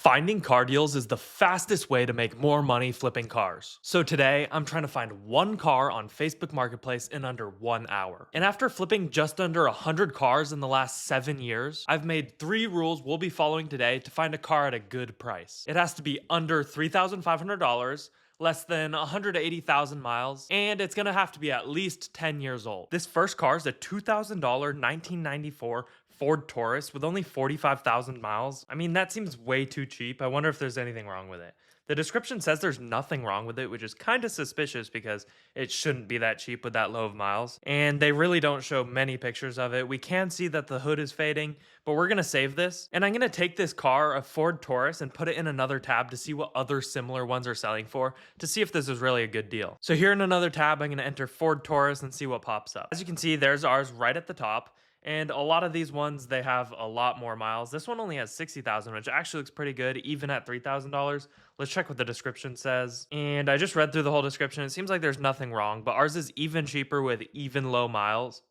Finding car deals is the fastest way to make more money flipping cars. So today, I'm trying to find one car on Facebook Marketplace in under 1 hour. And after flipping just under 100 cars in the last 7 years, I've made 3 rules we'll be following today to find a car at a good price. It has to be under $3,500, less than 180,000 miles, and it's gonna have to be at least 10 years old. This first car is a $2,000 1994 Ford Taurus with only 45,000 miles. I mean, that seems way too cheap. I wonder if there's anything wrong with it. The description says there's nothing wrong with it, which is kind of suspicious because it shouldn't be that cheap with that low of miles. And they really don't show many pictures of it. We can see that the hood is fading, but we're gonna save this. And I'm gonna take this car, a Ford Taurus, and put it in another tab to see what other similar ones are selling for, to see if this is really a good deal. So here in another tab, I'm gonna enter Ford Taurus and see what pops up. As you can see, there's ours right at the top. And a lot of these ones, they have a lot more miles. This one only has 60,000, which actually looks pretty good, even at $3,000. Let's check what the description says. And I just read through the whole description. It seems like there's nothing wrong, but ours is even cheaper with even lower miles.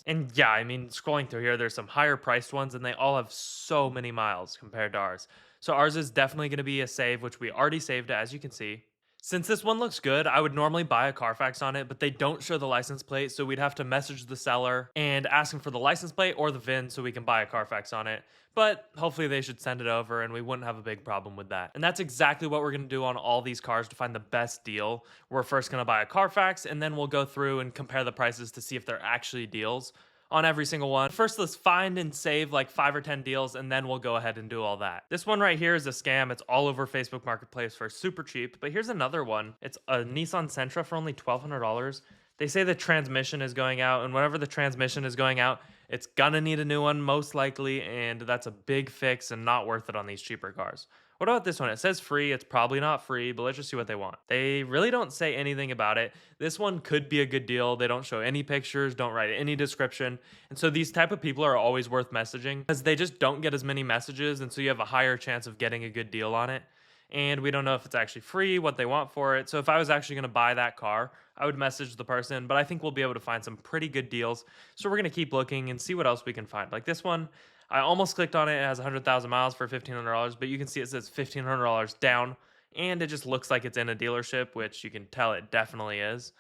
And yeah, I mean, scrolling through here, there's some higher priced ones, and they all have so many miles compared to ours. So ours is definitely going to be a save, which we already saved, as you can see. Since this one looks good, I would normally buy a Carfax on it, but they don't show the license plate, so we'd have to message the seller and ask him for the license plate or the VIN so we can buy a Carfax on it. But hopefully they should send it over and we wouldn't have a big problem with that. And that's exactly what we're gonna do on all these cars to find the best deal. We're first gonna buy a Carfax and then we'll go through and compare the prices to see if they're actually deals on every single one. First, let's find and save like 5 or 10 deals, and then we'll go ahead and do all that. This one right here is a scam. It's all over Facebook Marketplace for super cheap, but here's another one. It's a Nissan Sentra for only $1,200. They say the transmission is going out, and whenever the transmission is going out, it's gonna need a new one most likely, and that's a big fix and not worth it on these cheaper cars. What about this one? It says free. It's probably not free, but let's just see what they want. They really don't say anything about it. This one could be a good deal. They don't show any pictures, don't write any description. And so these type of people are always worth messaging because they just don't get as many messages. And so you have a higher chance of getting a good deal on it. And we don't know if it's actually free, what they want for it. So if I was actually going to buy that car, I would message the person, but I think we'll be able to find some pretty good deals. So we're going to keep looking and see what else we can find. Like this one, I almost clicked on it. It has 100,000 miles for $1,500, but you can see it says $1,500 down, and it just looks like it's in a dealership, which you can tell it definitely is.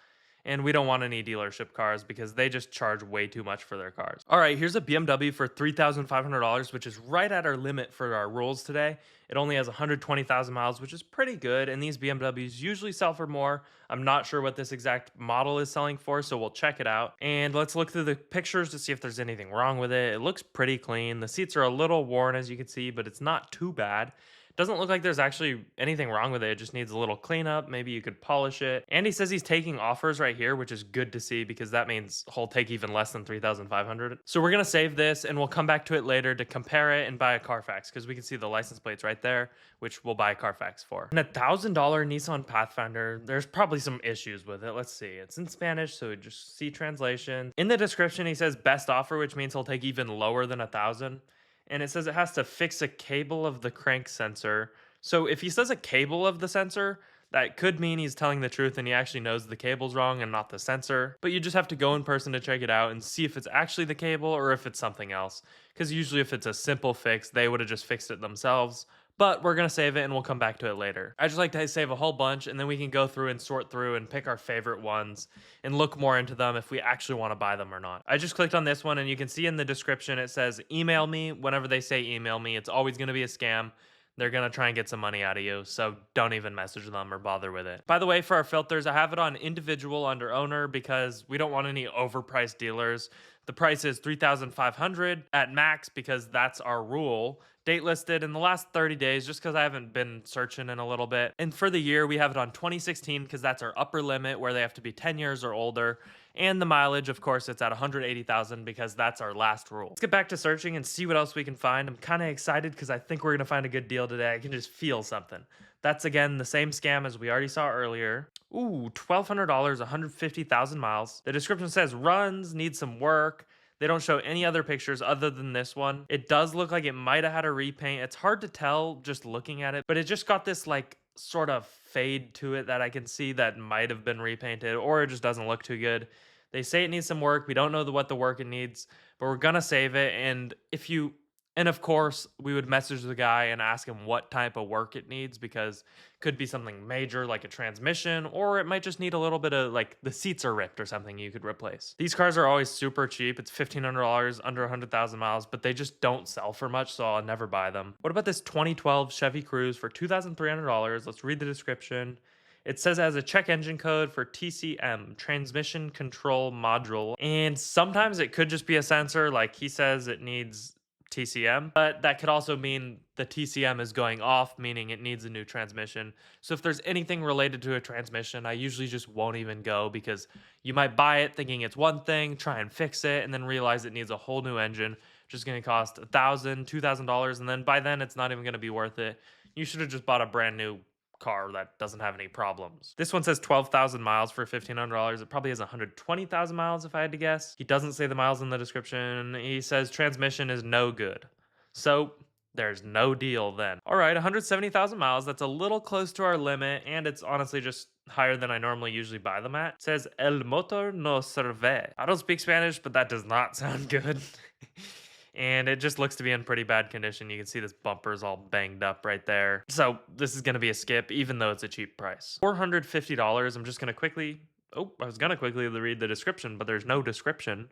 And we don't want any dealership cars because they just charge way too much for their cars. All right, here's a BMW for $3,500, which is right at our limit for our rules today. It only has 120,000 miles, which is pretty good. And these BMWs usually sell for more. I'm not sure what this exact model is selling for, so we'll check it out. And let's look through the pictures to see if there's anything wrong with it. It looks pretty clean. The seats are a little worn, as you can see, but it's not too bad. Doesn't look like there's actually anything wrong with it. It just needs a little cleanup. Maybe you could polish it. And he says he's taking offers right here, which is good to see because that means he'll take even less than 3,500. So we're going to save this and we'll come back to it later to compare it and buy a Carfax because we can see the license plates right there, which we'll buy a Carfax for. And $1,000 Nissan Pathfinder, there's probably some issues with it. Let's see. It's in Spanish, so just see translation. In the description, he says best offer, which means he'll take even lower than 1,000. And it says it has to fix a cable of the crank sensor. So if he says a cable of the sensor, that could mean he's telling the truth and he actually knows the cable's wrong and not the sensor. But you just have to go in person to check it out and see if it's actually the cable or if it's something else. Because usually if it's a simple fix, they would have just fixed it themselves. But we're going to save it and we'll come back to it later. I just like to save a whole bunch and then we can go through and sort through and pick our favorite ones and look more into them if we actually want to buy them or not. I just clicked on this one and you can see in the description it says email me. Whenever they say email me, it's always going to be a scam. They're going to try and get some money out of you, so don't even message them or bother with it. By the way, for our filters, I have it on individual under owner because we don't want any overpriced dealers. The price is $3,500 at max because that's our rule. Date listed in the last 30 days just because I haven't been searching in a little bit. And for the year, we have it on 2016 because that's our upper limit where they have to be 10 years or older. And the mileage, of course, it's at 180,000 because that's our last rule. Let's get back to searching and see what else we can find. I'm kind of excited because I think we're going to find a good deal today. I can just feel something. That's, again, the same scam as we already saw earlier. Ooh, $1,200, 150,000 miles. The description says runs, needs some work. They don't show any other pictures other than this one. It does look like it might have had a repaint. It's hard to tell just looking at it, but it just got this like sort of fade to it that I can see that might have been repainted, or it just doesn't look too good. They say it needs some work. We don't know what the work it needs, but we're gonna save it. And if you And of course, we would message the guy and ask him what type of work it needs because it could be something major like a transmission, or it might just need a little bit of like the seats are ripped or something you could replace. These cars are always super cheap. It's $1,500 under 100,000 miles, but they just don't sell for much, so I'll never buy them. What about this 2012 Chevy Cruze for $2,300? Let's read the description. It says it has a check engine code for TCM, transmission control module. And sometimes it could just be a sensor, like he says it needs TCM, but that could also mean the TCM is going off, meaning it needs a new transmission. So if there's anything related to a transmission, I usually just won't even go because you might buy it thinking it's one thing, try and fix it, and then realize it needs a whole new engine, which is going to cost $1,000, $2,000, and then by then it's not even going to be worth it. You should have just bought a brand new car that doesn't have any problems. This one says 12,000 miles for $1,500. It probably has 120,000 miles if I had to guess. He doesn't say the miles in the description. He says transmission is no good. So there's no deal then. All right, 170,000 miles. That's a little close to our limit, and it's honestly just higher than I normally usually buy them at. It says El motor no sirve. I don't speak Spanish, but that does not sound good. And it just looks to be in pretty bad condition. You can see this bumper's all banged up right there. So this is going to be a skip, even though it's a cheap price. $450. I'm just going to quickly... Oh, I was going to quickly read the description, but there's no description.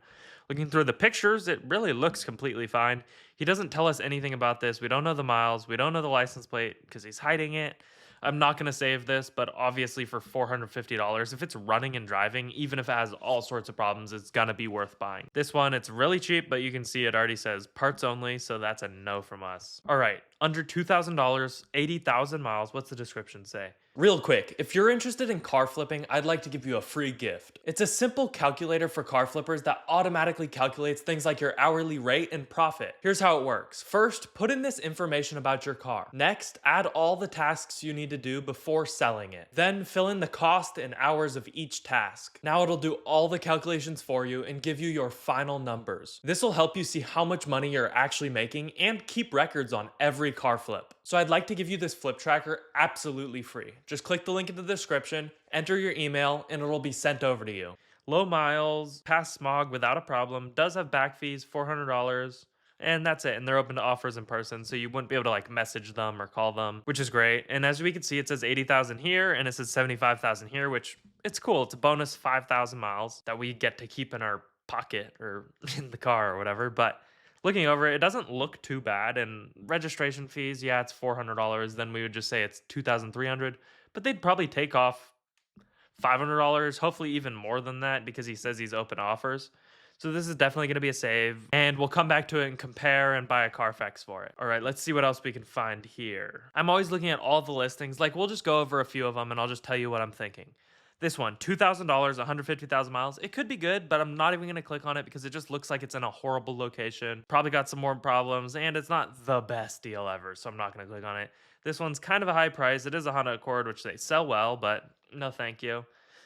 Looking through the pictures, it really looks completely fine. He doesn't tell us anything about this. We don't know the miles. We don't know the license plate because he's hiding it. I'm not going to save this, but obviously for $450, if it's running and driving, even if it has all sorts of problems, it's going to be worth buying. This one, it's really cheap, but you can see it already says parts only, so that's a no from us. All right, under $2,000, 80,000 miles. What's the description say? Real quick, if you're interested in car flipping, I'd like to give you a free gift. It's a simple calculator for car flippers that automatically calculates things like your hourly rate and profit. Here's how it works. First, put in this information about your car. Next, add all the tasks you need to do before selling it. Then fill in the cost and hours of each task. Now it'll do all the calculations for you and give you your final numbers. This will help you see how much money you're actually making and keep records on every car flip. So I'd like to give you this flip tracker absolutely free. Just click the link in the description, enter your email, and it'll be sent over to you. Low miles, pass smog without a problem, does have back fees, $400, and that's it. And they're open to offers in person, so you wouldn't be able to like message them or call them, which is great. And as we can see, it says 80,000 here and it says 75,000 here, which it's cool. It's a bonus 5,000 miles that we get to keep in our pocket or in the car or whatever, but looking over it, it doesn't look too bad. And registration fees, yeah, it's $400. Then we would just say it's $2,300, but they'd probably take off $500, hopefully even more than that because he says he's open offers. So this is definitely going to be a save, and we'll come back to it and compare and buy a Carfax for it. All right, let's see what else we can find here. I'm always looking at all the listings. Like, we'll just go over a few of them, and I'll just tell you what I'm thinking. This one, $2,000, 150,000 miles. It could be good, but I'm not even going to click on it because it just looks like it's in a horrible location. Probably got some more problems, and it's not the best deal ever, so I'm not going to click on it. This one's kind of a high price. It is a Honda Accord, which they sell well, but no thank you.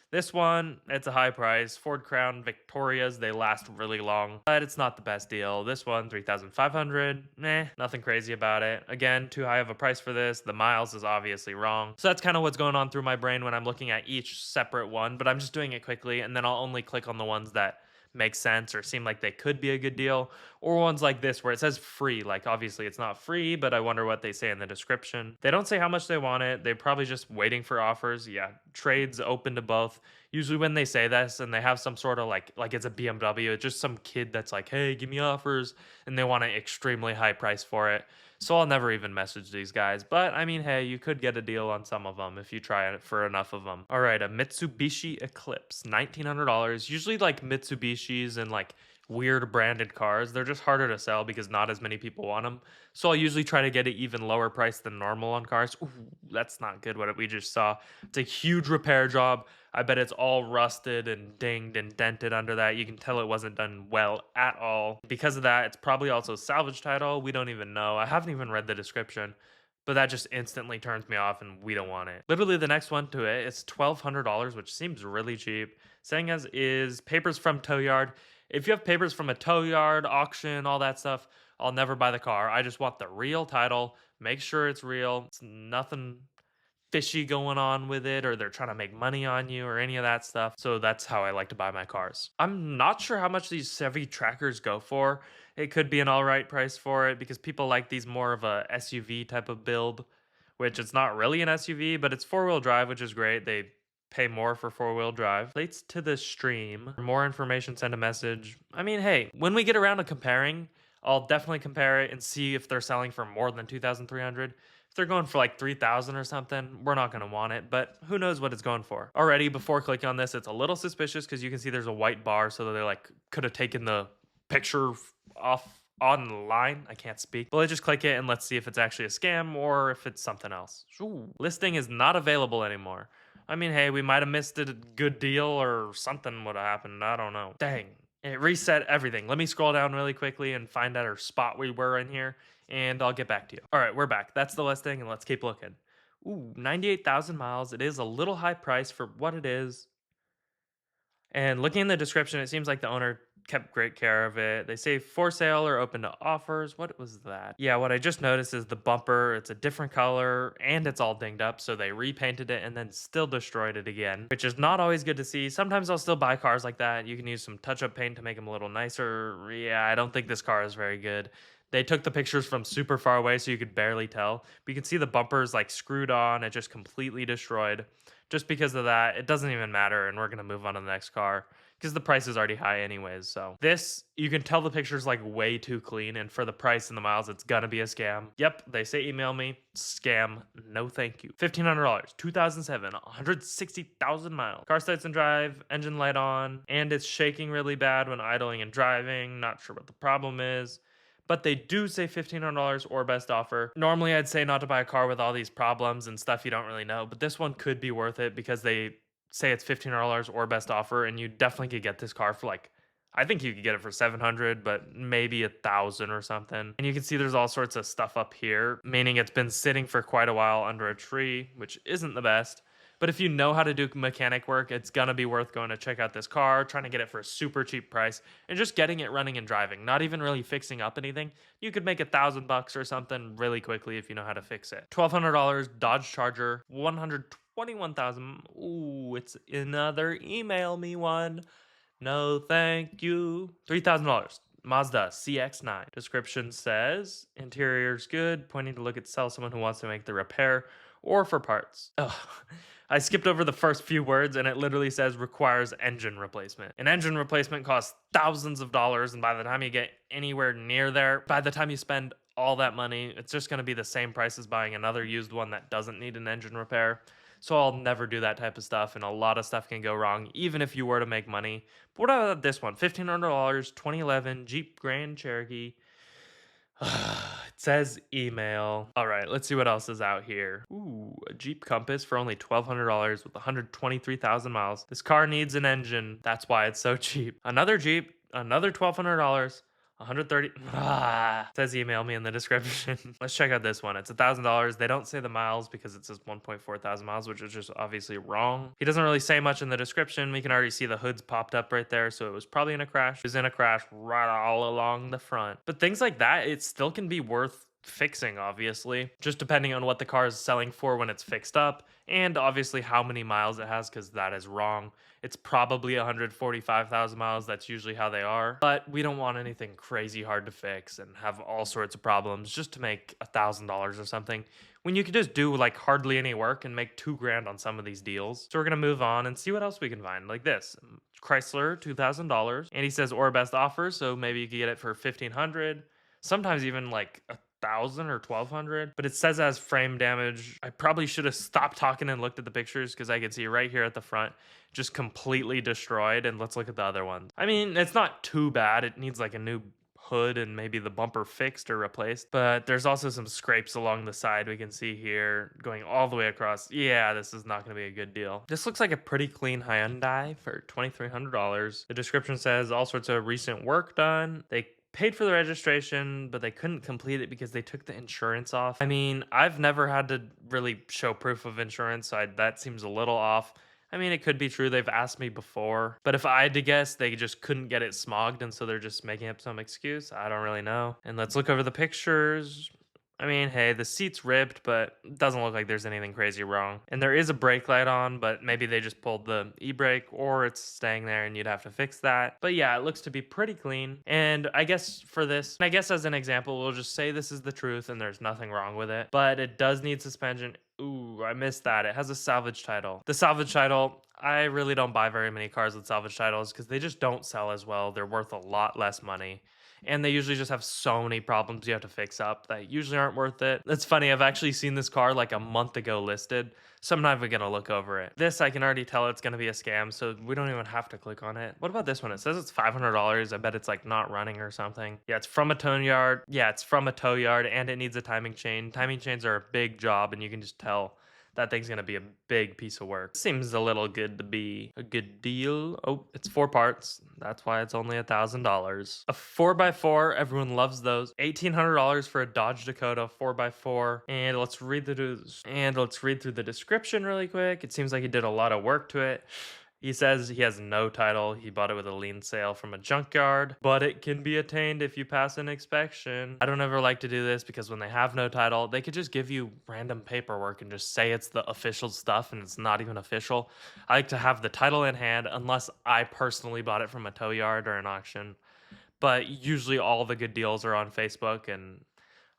This one, it's a high price. Ford Crown Victorias, they last really long, but it's not the best deal. This one, $3,500. Nothing crazy about it. Again, too high of a price for this. The miles is obviously wrong. So that's kind of what's going on through my brain when I'm looking at each separate one, but I'm just doing it quickly, and then I'll only click on the ones that make sense or seem like they could be a good deal, or ones like this where it says free. Like, obviously it's not free, but I wonder what they say in the description. They don't say how much they want it. They're probably just waiting for offers. Yeah, trades open to both. Usually when they say this and they have some sort of like it's a BMW, it's just some kid that's like, hey, give me offers, and they want an extremely high price for it. So I'll never even message these guys. But I mean, hey, you could get a deal on some of them if you try it for enough of them. All right, a Mitsubishi Eclipse, $1,900. Usually like Mitsubishis and like weird branded cars, they're just harder to sell because not as many people want them. So I'll usually try to get it even lower price than normal on cars. Ooh, that's not good what we just saw. It's a huge repair job. I bet it's all rusted and dinged and dented under that. You can tell it wasn't done well at all. Because of that, it's probably also salvage title. We don't even know. I haven't even read the description, but that just instantly turns me off and we don't want it. Literally the next one to it is $1,200, which seems really cheap. Saying as is papers from tow yard. If you have papers from a tow yard, auction, all that stuff, I'll never buy the car. I just want the real title. Make sure it's real. It's nothing fishy going on with it, or they're trying to make money on you or any of that stuff. So that's how I like to buy my cars. I'm not sure how much these Chevy Trackers go for. It could be an all right price for it because people like these more of a SUV type of build, which it's not really an SUV, but it's four-wheel drive, which is great. They pay more for four-wheel drive. Relates to the stream. For more information, send a message. I mean, hey, when we get around to comparing, I'll definitely compare it and see if they're selling for more than 2,300. If they're going for like 3,000 or something, we're not going to want it, but who knows what it's going for. Already, before clicking on this, it's a little suspicious because you can see there's a white bar, so they like could have taken the picture off online. I can't speak. But let's just click it and let's see if it's actually a scam or if it's something else. Ooh. Listing is not available anymore. I mean, hey, we might have missed a good deal or something would have happened. I don't know. Dang. It reset everything. Let me scroll down really quickly and find out our spot we were in here, and I'll get back to you. All right, we're back. That's the listing, and let's keep looking. Ooh, 98,000 miles. It is a little high price for what it is. And looking in the description, it seems like the owner kept great care of it. They say for sale or open to offers. What was that? Yeah, what I just noticed is the bumper. It's a different color and it's all dinged up. So they repainted it and then still destroyed it again, which is not always good to see. Sometimes I'll still buy cars like that. You can use some touch up paint to make them a little nicer. Yeah, I don't think this car is very good. They took the pictures from super far away so you could barely tell. But you can see the bumpers like screwed on. It just completely destroyed. Just because of that, it doesn't even matter, and we're gonna move on to the next car because the price is already high anyways. So this, you can tell the picture's like way too clean, and for the price and the miles, it's gonna be a scam. Yep, they say email me. Scam. No thank you. $1,500, 2007, 160,000 miles. Car starts and drive, engine light on, and it's shaking really bad when idling and driving. Not sure what the problem is, but they do say $1,500 or best offer. Normally, I'd say not to buy a car with all these problems and stuff you don't really know, but this one could be worth it because they say it's $1,500 or best offer, and you definitely could get this car for like, I think you could get it for 700, but maybe 1,000 or something. And you can see there's all sorts of stuff up here, meaning it's been sitting for quite a while under a tree, which isn't the best. But if you know how to do mechanic work, it's gonna be worth going to check out this car, trying to get it for a super cheap price, and just getting it running and driving. Not even really fixing up anything. You could make $1,000 or something really quickly if you know how to fix it. $1,200 Dodge Charger, 121,000. Ooh, it's another email me one. No, thank you. $3,000. Mazda CX-9. Description says interior's good, pointing to look at sell someone who wants to make the repair or for parts. Ugh. I skipped over the first few words and it literally says requires engine replacement. An engine replacement costs thousands of dollars, and by the time you get anywhere near there, by the time you spend all that money, it's just going to be the same price as buying another used one that doesn't need an engine repair. So I'll never do that type of stuff, and a lot of stuff can go wrong even if you were to make money. But what about this one? $1,500, 2011 Jeep Grand Cherokee. It says email. All right, let's see what else is out here. Ooh, a Jeep Compass for only $1,200 with 123,000 miles. This car needs an engine. That's why it's so cheap. Another Jeep, another $1,200. 130. It says email me in the description. Let's check out this one. It's $1,000. They don't say the miles because it says 1.4 thousand miles, which is just obviously wrong. He doesn't really say much in the description. We can already see the hoods popped up right there, so it was probably in a crash. It was in a crash right all along the front. But things like that, it still can be worth fixing, obviously, just depending on what the car is selling for when it's fixed up, and obviously how many miles it has, because that is wrong. It's probably 145,000 miles. That's usually how they are, but we don't want anything crazy hard to fix and have all sorts of problems just to make $1,000 or something, when you could just do like hardly any work and make $2,000 on some of these deals. So we're gonna move on and see what else we can find, like this Chrysler, $2,000, and he says or best offer, so maybe you could get it for 1,500, sometimes even like 1,000 or 1,200, but it says as frame damage. I probably should have stopped talking and looked at the pictures because I can see right here at the front just completely destroyed. And let's look at the other ones. I mean, it's not too bad. It needs like a new hood and maybe the bumper fixed or replaced, but there's also some scrapes along the side we can see here going all the way across. Yeah, this is not going to be a good deal. This looks like a pretty clean Hyundai for $2,300. The description says all sorts of recent work done. They paid for the registration, but they couldn't complete it because they took the insurance off. I mean, I've never had to really show proof of insurance, so that seems a little off. I mean, it could be true. They've asked me before, but if I had to guess, they just couldn't get it smogged, and so they're just making up some excuse. I don't really know. And let's look over the pictures. I mean, hey, the seat's ripped, but it doesn't look like there's anything crazy wrong. And there is a brake light on, but maybe they just pulled the e-brake or it's staying there and you'd have to fix that. But yeah, it looks to be pretty clean. And I guess for this, I guess as an example, we'll just say this is the truth and there's nothing wrong with it. But it does need suspension. Ooh, I missed that. It has a salvage title. The salvage title, I really don't buy very many cars with salvage titles because they just don't sell as well. They're worth a lot less money. And they usually just have so many problems you have to fix up that usually aren't worth it. It's funny, I've actually seen this car like a month ago listed, so I'm not even gonna look over it. This, I can already tell it's gonna be a scam, so we don't even have to click on it. What about this one? It says it's $500. I bet it's like not running or something. Yeah, it's from a tow yard. Yeah, it's from a tow yard and it needs a timing chain. Timing chains are a big job and you can just tell that thing's gonna be a big piece of work. Seems a little good to be a good deal. Oh, it's 4 parts. That's why it's only $1,000. A 4x4, everyone loves those. $1,800 for a Dodge Dakota 4x4. And let's read through the description really quick. It seems like he did a lot of work to it. He says he has no title. He bought it with a lien sale from a junkyard, but it can be attained if you pass an inspection. I don't ever like to do this because when they have no title, they could just give you random paperwork and just say it's the official stuff and it's not even official. I like to have the title in hand unless I personally bought it from a tow yard or an auction. But usually all the good deals are on Facebook and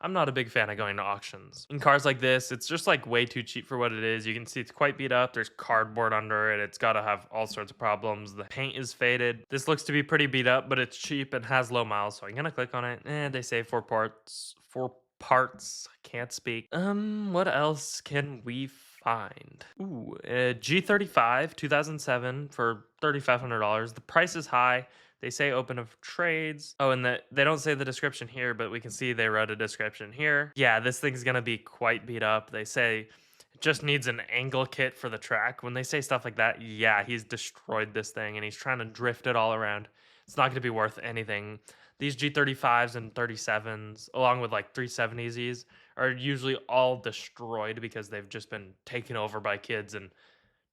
I'm not a big fan of going to auctions. In cars like this, it's just like way too cheap for what it is. You can see it's quite beat up. There's cardboard under it. It's got to have all sorts of problems. The paint is faded. This looks to be pretty beat up, but it's cheap and has low miles. So I'm going to click on it. And they say 4 parts. 4 parts. Can't speak. What else can we find? Ooh, a G35 2007 for $3,500. The price is high. They say open of trades. Oh, and they don't say the description here, but we can see they wrote a description here. Yeah, this thing's gonna be quite beat up. They say it just needs an angle kit for the track. When they say stuff like that, yeah, he's destroyed this thing and he's trying to drift it all around. It's not gonna be worth anything. These G35s and 37s, along with like 370s, are usually all destroyed because they've just been taken over by kids and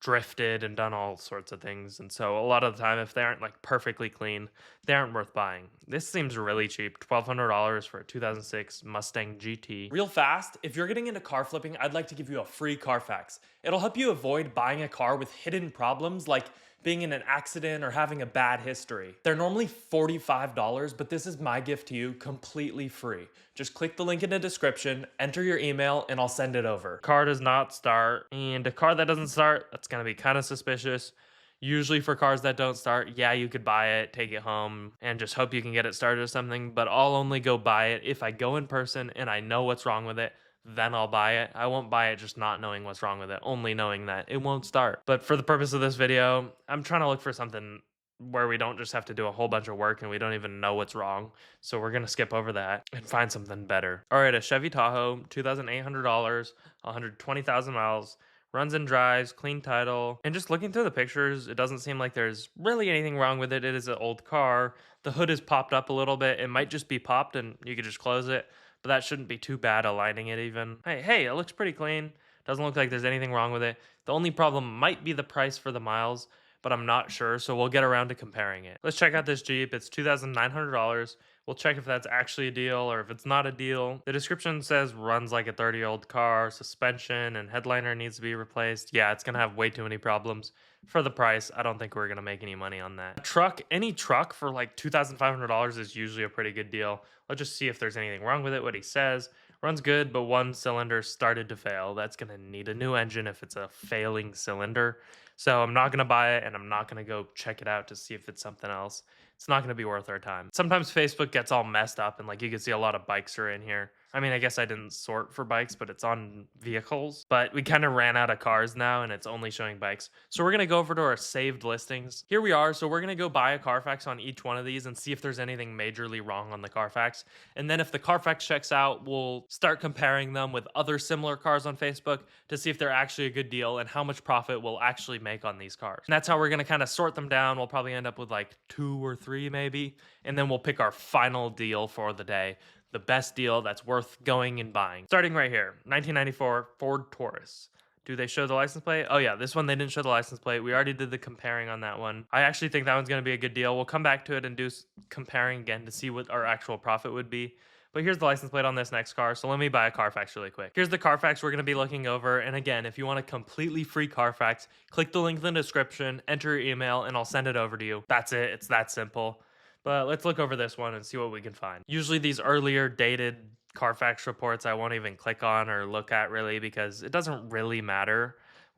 drifted and done all sorts of things. And so a lot of the time, if they aren't like perfectly clean, they aren't worth buying. This seems really cheap. $1,200 for a 2006 Mustang GT. Real fast, if you're getting into car flipping, I'd like to give you a free Carfax. It'll help you avoid buying a car with hidden problems like being in an accident or having a bad history. They're normally $45, but this is my gift to you completely free. Just click the link in the description, enter your email, and I'll send it over. Car does not start, and a car that doesn't start, that's gonna be kind of suspicious. Usually for cars that don't start, yeah, you could buy it, take it home, and just hope you can get it started or something, but I'll only go buy it if I go in person and I know what's wrong with it. Then I'll buy it. I won't buy it just not knowing what's wrong with it, only knowing that it won't start. But for the purpose of this video, I'm trying to look for something where we don't just have to do a whole bunch of work and we don't even know what's wrong. So we're gonna skip over that and find something better. All right, a Chevy Tahoe, $2,800, 120,000 miles. Runs and drives, clean title. And just looking through the pictures, it doesn't seem like there's really anything wrong with it. It is an old car. The hood is popped up a little bit. It might just be popped and you could just close it, but that shouldn't be too bad aligning it even. Hey, it looks pretty clean. Doesn't look like there's anything wrong with it. The only problem might be the price for the miles, but I'm not sure, so we'll get around to comparing it. Let's check out this Jeep. It's $2,900. We'll check if that's actually a deal or if it's not a deal. The description says runs like a 30-year-old car, suspension and headliner needs to be replaced. Yeah, it's gonna have way too many problems. For the price, I don't think we're gonna make any money on that. Any truck for like $2,500 is usually a pretty good deal. Let's just see if there's anything wrong with it, what he says. Runs good, but one cylinder started to fail. That's gonna need a new engine if it's a failing cylinder. So I'm not gonna buy it and I'm not gonna go check it out to see if it's something else. It's not gonna be worth our time. Sometimes Facebook gets all messed up and like you can see a lot of bikes are in here. I mean, I guess I didn't sort for bikes, but it's on vehicles. But we kind of ran out of cars now and it's only showing bikes. So we're gonna go over to our saved listings. Here we are. So we're gonna go buy a Carfax on each one of these and see if there's anything majorly wrong on the Carfax. And then if the Carfax checks out, we'll start comparing them with other similar cars on Facebook to see if they're actually a good deal and how much profit we'll actually make on these cars. And that's how we're gonna kind of sort them down. We'll probably end up with like 2 or 3 maybe. And then we'll pick our final deal for the day. The best deal that's worth going and buying. Starting right here, 1994 Ford Taurus. Do they show the license plate? Oh yeah, this one they didn't show the license plate. We already did the comparing on that one. I actually think that one's gonna be a good deal. We'll come back to it and do comparing again to see what our actual profit would be. But here's the license plate on this next car, so let me buy a Carfax really quick. Here's the Carfax we're going to be looking over, and again, if you want a completely free Carfax, click the link in the description, enter your email, and I'll send it over to you. That's it, it's that simple. But let's look over this one and see what we can find. Usually these earlier dated Carfax reports I won't even click on or look at really because it doesn't really matter.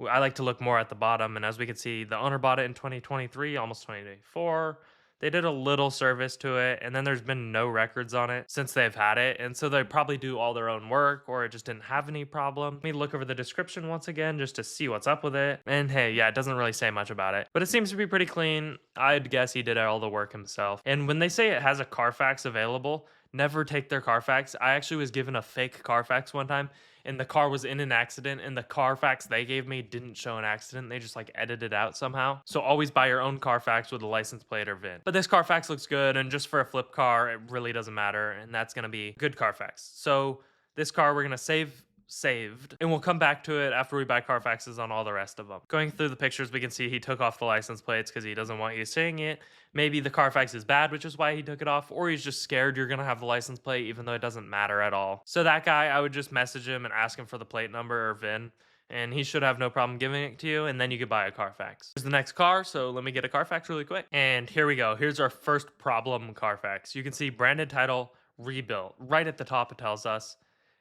I like to look more at the bottom, and as we can see, the owner bought it in 2023, almost 2024. They did a little service to it, and then there's been no records on it since they've had it, and so they probably do all their own work, or it just didn't have any problem. Let me look over the description once again just to see what's up with it, and hey, yeah, it doesn't really say much about it, but it seems to be pretty clean. I'd guess he did all the work himself. And when they say it has a Carfax available, never take their Carfax. I actually was given a fake Carfax one time, and the car was in an accident, and the Carfax they gave me didn't show an accident. They just like edited out somehow. So always buy your own Carfax with a license plate or VIN. But this Carfax looks good, and just for a flip car, it really doesn't matter, and that's gonna be good Carfax. So this car we're gonna saved, and we'll come back to it after we buy Carfaxes on all the rest of them. Going through the pictures, we can see he took off the license plates because he doesn't want you seeing it. Maybe the Carfax is bad, which is why he took it off, or he's just scared you're gonna have the license plate even though it doesn't matter at all. So that guy, I would just message him and ask him for the plate number or VIN, and he should have no problem giving it to you, and then you could buy a Carfax. Here's the next car, so let me get a Carfax really quick. And here we go. Here's our first problem Carfax. You can see branded title, rebuilt. Right at the top it tells us.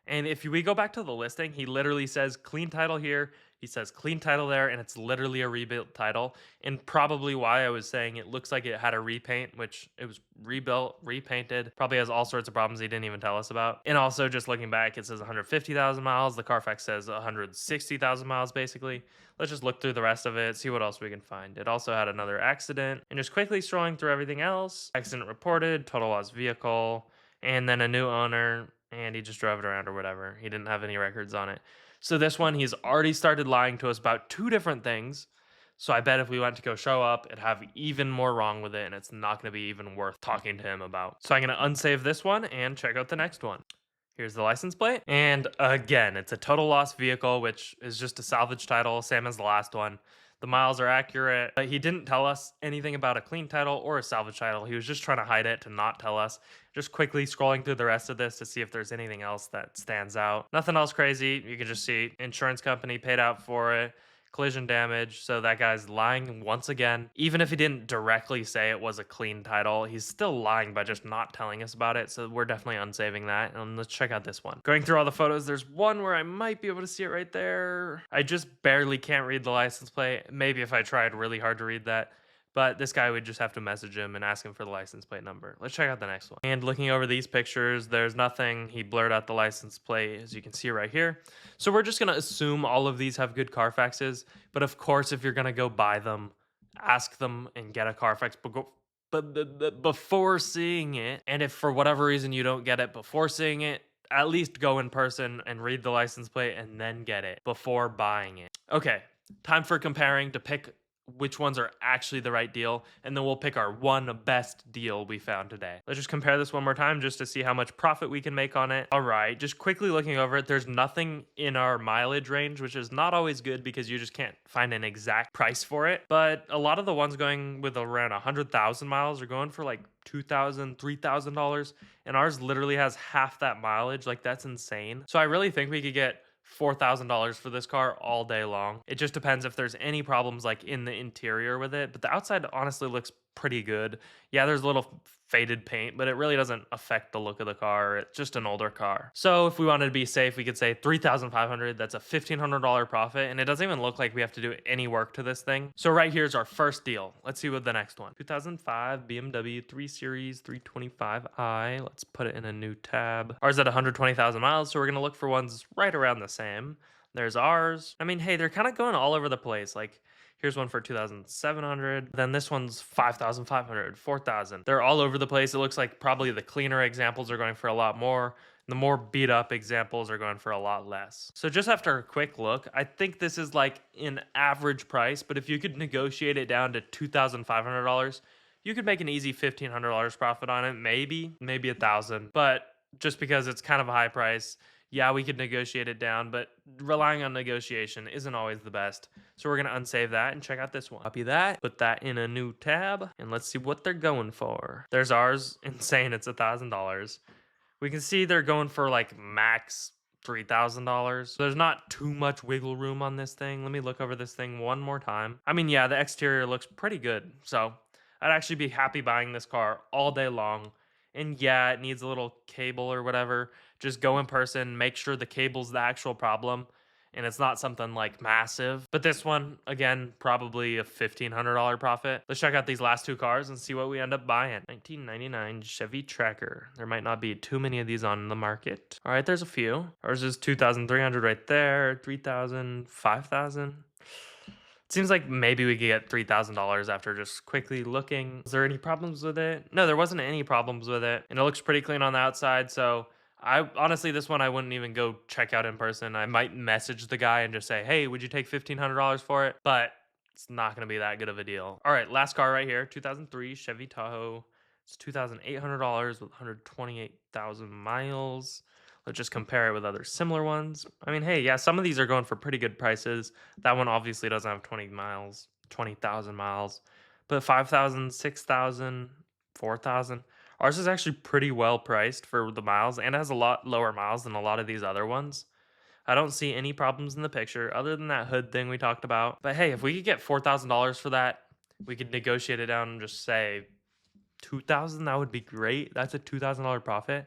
And if we go back to the listing, he literally says clean title here, he says clean title there, and it's literally a rebuilt title. And probably why I was saying it looks like it had a repaint, which it was rebuilt, repainted, probably has all sorts of problems he didn't even tell us about. And also just looking back, it says 150,000 miles. The Carfax says 160,000 miles basically. Let's just look through the rest of it, see what else we can find. It also had another accident. And just quickly scrolling through everything else, accident reported, total loss vehicle, and then a new owner, and he just drove it around or whatever. He didn't have any records on it. So this one, he's already started lying to us about two different things. So I bet if we went to go show up, it'd have even more wrong with it, and it's not going to be even worth talking to him about. So I'm going to unsave this one and check out the next one. Here's the license plate. And again, it's a total loss vehicle, which is just a salvage title, same as the last one. The miles are accurate, but he didn't tell us anything about a clean title or a salvage title. He was just trying to hide it to not tell us. Just quickly scrolling through the rest of this to see if there's anything else that stands out. Nothing else crazy. You can just see insurance company paid out for it. Collision damage, so that guy's lying once again. Even if he didn't directly say it was a clean title, he's still lying by just not telling us about it, so we're definitely unsaving that. And let's check out this one. Going through all the photos, there's one where I might be able to see it right there. I just barely can't read the license plate. Maybe if I tried really hard to read that. But this guy would just have to message him and ask him for the license plate number. Let's check out the next one. And looking over these pictures, there's nothing. He blurred out the license plate, as you can see right here. So we're just going to assume all of these have good Carfaxes. But of course, if you're going to go buy them, ask them and get a Carfax before seeing it. And if for whatever reason you don't get it before seeing it, at least go in person and read the license plate and then get it before buying it. Okay, time for comparing to pick which ones are actually the right deal, and then we'll pick our one best deal we found today. Let's just compare this one more time just to see how much profit we can make on it. All right, just quickly looking over it, there's nothing in our mileage range, which is not always good because you just can't find an exact price for it. But a lot of the ones going with around 100,000 miles are going for like $2,000, $3,000, and ours literally has half that mileage. Like, that's insane. So I really think we could get $4,000 for this car all day long. It just depends if there's any problems like in the interior with it, but the outside honestly looks pretty good. Yeah, there's a little faded paint, but it really doesn't affect the look of the car. It's just an older car. So if we wanted to be safe, we could say $3,500. That's a $1,500 profit, and it doesn't even look like we have to do any work to this thing. So right here's our first deal. Let's see what the next one. 2005 BMW 3 Series 325i. Let's put it in a new tab. Ours at 120,000 miles, so we're gonna look for ones right around the same. There's ours. I mean, hey, they're kind of going all over the place. Like, here's one for 2,700. Then this one's 5,500, 4,000. They're all over the place. It looks like probably the cleaner examples are going for a lot more. The more beat up examples are going for a lot less. So just after a quick look, I think this is like an average price, but if you could negotiate it down to $2,500, you could make an easy $1,500 profit on it. Maybe 1,000, but just because it's kind of a high price, yeah, we could negotiate it down, but relying on negotiation isn't always the best. So we're going to unsave that and check out this one. Copy that, put that in a new tab, and let's see what they're going for. There's ours. Insane. It's $1,000. We can see they're going for like max $3,000. There's not too much wiggle room on this thing. Let me look over this thing one more time. I mean, yeah, the exterior looks pretty good. So I'd actually be happy buying this car all day long. And yeah, it needs a little cable or whatever. Just go in person, make sure the cable's the actual problem and it's not something like massive. But this one, again, probably a $1,500 profit. Let's check out these last two cars and see what we end up buying. 1999 Chevy Tracker. There might not be too many of these on the market. All right, there's a few. Ours is 2,300 right there, 3,000, 5,000. Seems like maybe we could get $3,000 after just quickly looking. Is there any problems with it? No, there wasn't any problems with it. And it looks pretty clean on the outside. So I honestly, this one I wouldn't even go check out in person. I might message the guy and just say, hey, would you take $1,500 for it? But it's not going to be that good of a deal. All right, last car right here, 2003 Chevy Tahoe. It's $2,800 with 128,000 miles. Let's just compare it with other similar ones. I mean, hey, yeah, some of these are going for pretty good prices. That one obviously doesn't have 20 miles, 20,000 miles, but 5,000, 6,000, 4,000. Ours is actually pretty well priced for the miles and has a lot lower miles than a lot of these other ones. I don't see any problems in the picture other than that hood thing we talked about. But hey, if we could get $4,000 for that, we could negotiate it down and just say 2,000. That would be great. That's a $2,000 profit.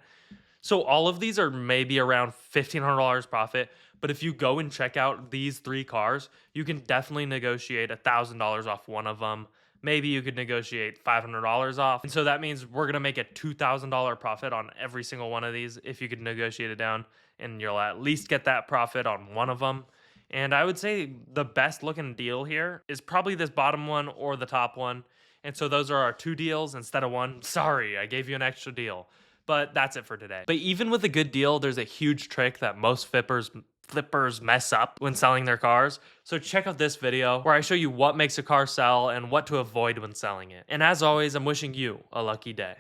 So all of these are maybe around $1,500 profit, but if you go and check out these three cars, you can definitely negotiate $1,000 off one of them. Maybe you could negotiate $500 off. And so that means we're going to make a $2,000 profit on every single one of these if you could negotiate it down, and you'll at least get that profit on one of them. And I would say the best looking deal here is probably this bottom one or the top one. And so those are our two deals instead of one. Sorry, I gave you an extra deal. But that's it for today. But even with a good deal, there's a huge trick that most flippers mess up when selling their cars. So check out this video where I show you what makes a car sell and what to avoid when selling it. And as always, I'm wishing you a lucky day.